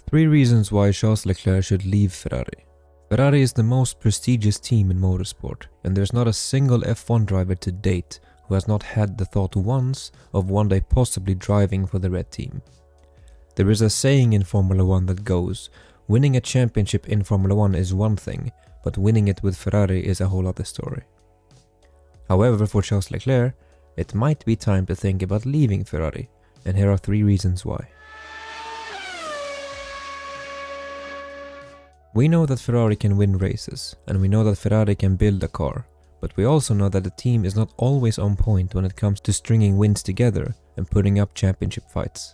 3 reasons why Charles Leclerc should leave Ferrari. Ferrari is the most prestigious team in motorsport, and there's not a single F1 driver to date who has not had the thought once of one day possibly driving for the red team. There is a saying in Formula 1 that goes, winning a championship in Formula 1 is one thing, but winning it with Ferrari is a whole other story. However, for Charles Leclerc, it might be time to think about leaving Ferrari, and here are 3 reasons why. We know that Ferrari can win races, and we know that Ferrari can build a car, but we also know that the team is not always on point when it comes to stringing wins together and putting up championship fights.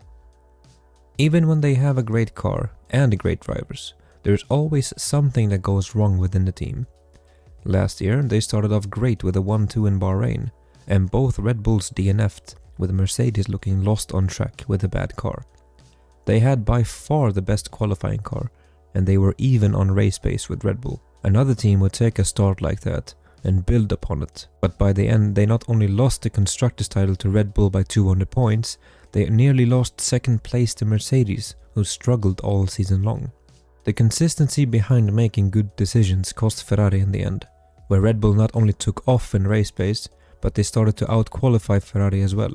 Even when they have a great car and great drivers, there is always something that goes wrong within the team. Last year they started off great with a 1-2 in Bahrain, and both Red Bulls DNF'd, with Mercedes looking lost on track with a bad car. They had by far the best qualifying car, and they were even on race pace with Red Bull. Another team would take a start like that and build upon it, but by the end they not only lost the Constructors' title to Red Bull by 200 points, they nearly lost second place to Mercedes, who struggled all season long. The consistency behind making good decisions cost Ferrari in the end, where Red Bull not only took off in race pace, but they started to out-qualify Ferrari as well.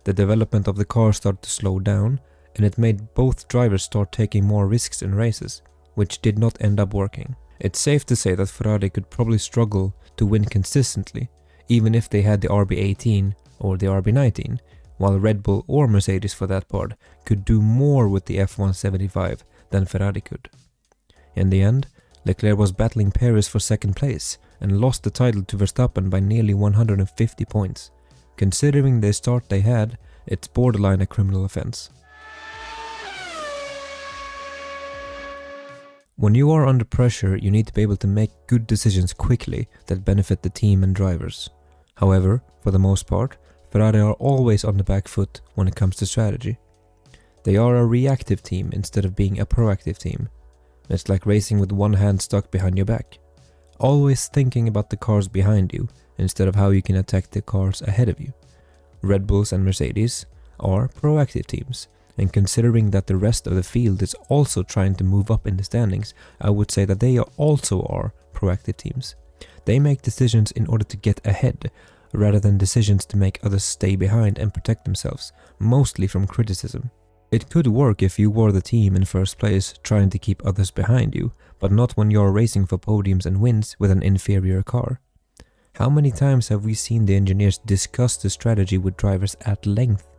The development of the car started to slow down, and it made both drivers start taking more risks in races, which did not end up working. It's safe to say that Ferrari could probably struggle to win consistently, even if they had the RB18 or the RB19, while Red Bull or Mercedes for that part could do more with the F175 than Ferrari could. In the end, Leclerc was battling Perez for second place and lost the title to Verstappen by nearly 150 points. Considering the start they had, it's borderline a criminal offense. When you are under pressure, you need to be able to make good decisions quickly that benefit the team and drivers. However, for the most part, Ferrari are always on the back foot when it comes to strategy. They are a reactive team instead of being a proactive team. It's like racing with one hand stuck behind your back, always thinking about the cars behind you instead of how you can attack the cars ahead of you. Red Bulls and Mercedes are proactive teams, and considering that the rest of the field is also trying to move up in the standings, I would say that they also are proactive teams. They make decisions in order to get ahead, rather than decisions to make others stay behind and protect themselves, mostly from criticism. It could work if you were the team in first place trying to keep others behind you, but not when you're racing for podiums and wins with an inferior car. How many times have we seen the engineers discuss the strategy with drivers at length,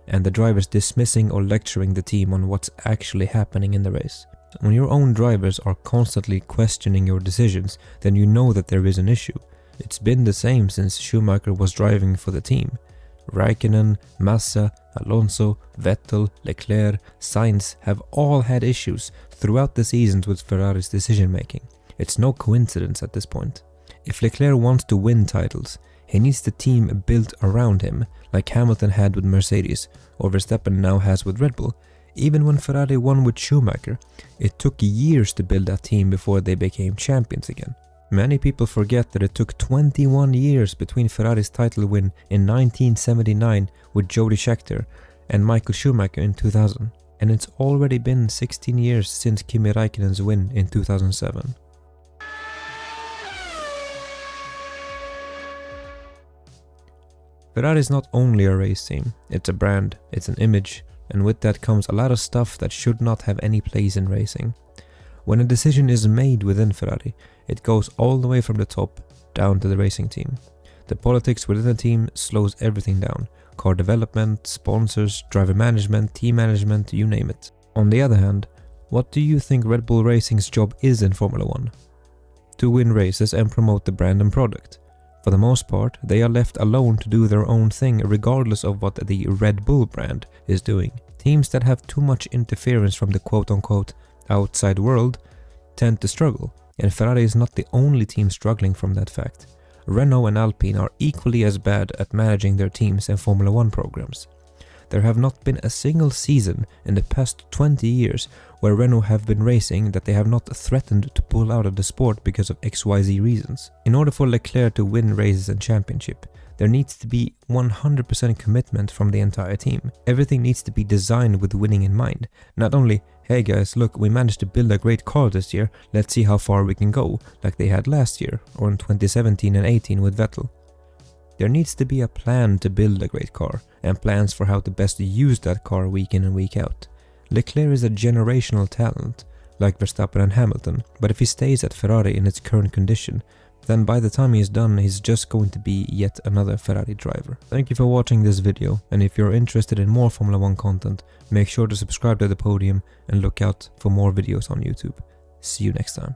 and the drivers dismissing or lecturing the team on what's actually happening in the race? When your own drivers are constantly questioning your decisions, then you know that there is an issue. It's been the same since Schumacher was driving for the team. Raikkonen, Massa, Alonso, Vettel, Leclerc, Sainz have all had issues throughout the seasons with Ferrari's decision making. It's no coincidence at this point. If Leclerc wants to win titles, he needs the team built around him, like Hamilton had with Mercedes, or Verstappen now has with Red Bull. Even when Ferrari won with Schumacher, it took years to build that team before they became champions again. Many people forget that it took 21 years between Ferrari's title win in 1979 with Jody Scheckter and Michael Schumacher in 2000, and it's already been 16 years since Kimi Räikkönen's win in 2007. Ferrari is not only a race team, it's a brand, it's an image, and with that comes a lot of stuff that should not have any place in racing. When a decision is made within Ferrari, it goes all the way from the top down to the racing team. The politics within the team slows everything down. Car development, sponsors, driver management, team management, you name it. On the other hand, what do you think Red Bull Racing's job is in Formula 1? To win races and promote the brand and product. For the most part, they are left alone to do their own thing regardless of what the Red Bull brand is doing. Teams that have too much interference from the quote-unquote outside world tend to struggle, and Ferrari is not the only team struggling from that fact. Renault and Alpine are equally as bad at managing their teams and Formula 1 programs. There have not been a single season in the past 20 years where Renault have been racing that they have not threatened to pull out of the sport because of XYZ reasons. In order for Leclerc to win races and championship, There needs to be 100% commitment from the entire team. Everything needs to be designed with winning in mind. Not only, hey guys, look, we managed to build a great car this year, let's see how far we can go, like they had last year, or in 2017 and 18 with Vettel. There needs to be a plan to build a great car, and plans for how to best use that car week in and week out. Leclerc is a generational talent, like Verstappen and Hamilton, but if he stays at Ferrari in its current condition, then by the time he is done, he's just going to be yet another Ferrari driver. Thank you for watching this video, and if you're interested in more Formula 1 content, make sure to subscribe to the podium and look out for more videos on YouTube. See you next time.